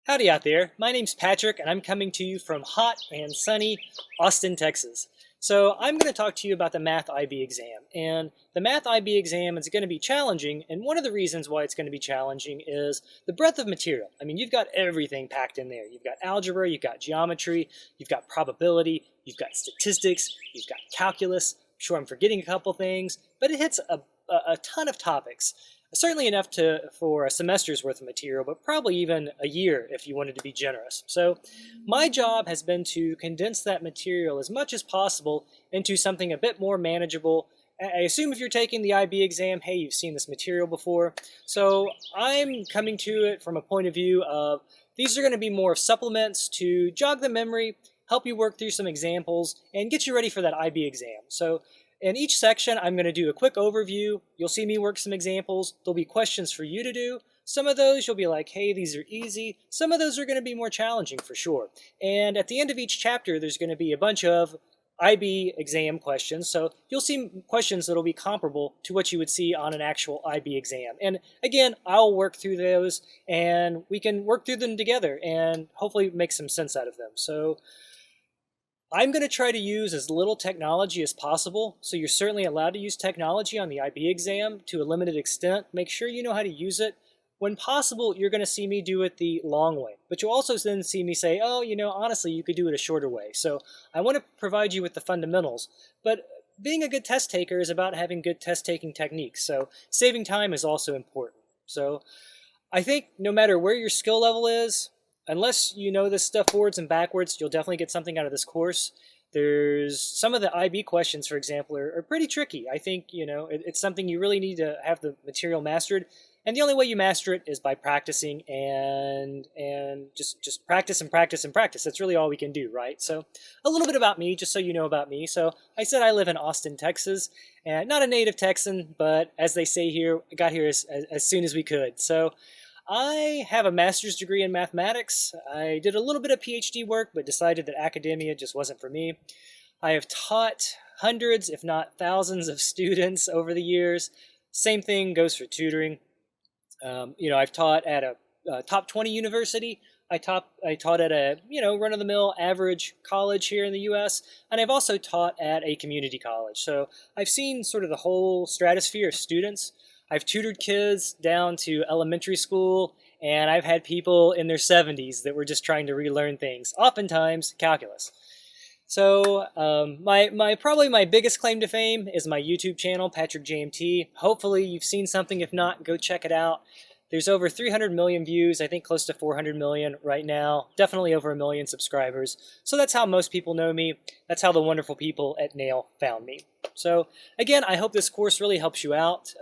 Howdy out there. My name's Patrick, and I'm coming to you from hot and sunny Austin, Texas. So I'm going to talk to you about the Math IB exam. And the Math IB exam is going to be challenging, and one of the reasons why it's going to be challenging is the breadth of material. I mean, you've got everything packed in there. You've got algebra, you've got geometry, you've got probability, you've got statistics, you've got calculus. I'm sure I'm forgetting a couple things, but it hits a ton of topics. Certainly enough for a semester's worth of material, but probably even a year if you wanted to be generous. So my job has been to condense that material as much as possible into something a bit more manageable. I assume if you're taking the IB exam, hey, you've seen this material before. So I'm coming to it from a point of view of these are going to be more supplements to jog the memory, help you work through some examples, and get you ready for that IB exam. So in each section, I'm going to do a quick overview. You'll see me work some examples. There'll be questions for you to do. Some of those you'll be like, hey, these are easy. Some of those are going to be more challenging for sure. And at the end of each chapter, there's going to be a bunch of IB exam questions. So you'll see questions that'll be comparable to what you would see on an actual IB exam. And again, I'll work through those and we can work through them together and hopefully make some sense out of them. So I'm going to try to use as little technology as possible, so you're certainly allowed to use technology on the IB exam to a limited extent. Make sure you know how to use it. When possible, you're going to see me do it the long way, but you'll also then see me say, oh, honestly, you could do it a shorter way. So I want to provide you with the fundamentals, but being a good test taker is about having good test taking techniques, so saving time is also important. So I think no matter where your skill level is, unless you know this stuff forwards and backwards, you'll definitely get something out of this course. There's some of the IB questions, for example, are pretty tricky. I think, it's something you really need to have the material mastered. And the only way you master it is by practicing and just practice and practice and practice. That's really all we can do, right? So a little bit about me, just so you know about me. So I said I live in Austin, Texas, and not a native Texan, but as they say here, I got here as soon as we could. So I have a master's degree in mathematics. I did a little bit of PhD work, but decided that academia just wasn't for me. I have taught hundreds, if not thousands, of students over the years. Same thing goes for tutoring. I've taught at a top 20 university. I taught at a run-of-the-mill average college here in the U.S., and I've also taught at a community college. So I've seen sort of the whole stratosphere of students. I've tutored kids down to elementary school, and I've had people in their 70s that were just trying to relearn things, oftentimes calculus. So probably my biggest claim to fame is my YouTube channel, Patrick JMT. Hopefully you've seen something. If not, go check it out. There's over 300 million views, I think close to 400 million right now, definitely over 1 million subscribers. So that's how most people know me. That's how the wonderful people at Nail found me. So again, I hope this course really helps you out.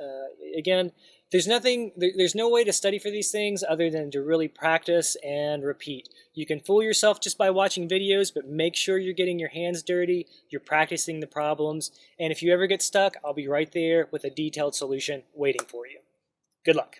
Again, there's no way to study for these things other than to really practice and repeat. You can fool yourself just by watching videos, but make sure you're getting your hands dirty, you're practicing the problems, and if you ever get stuck, I'll be right there with a detailed solution waiting for you. Good luck.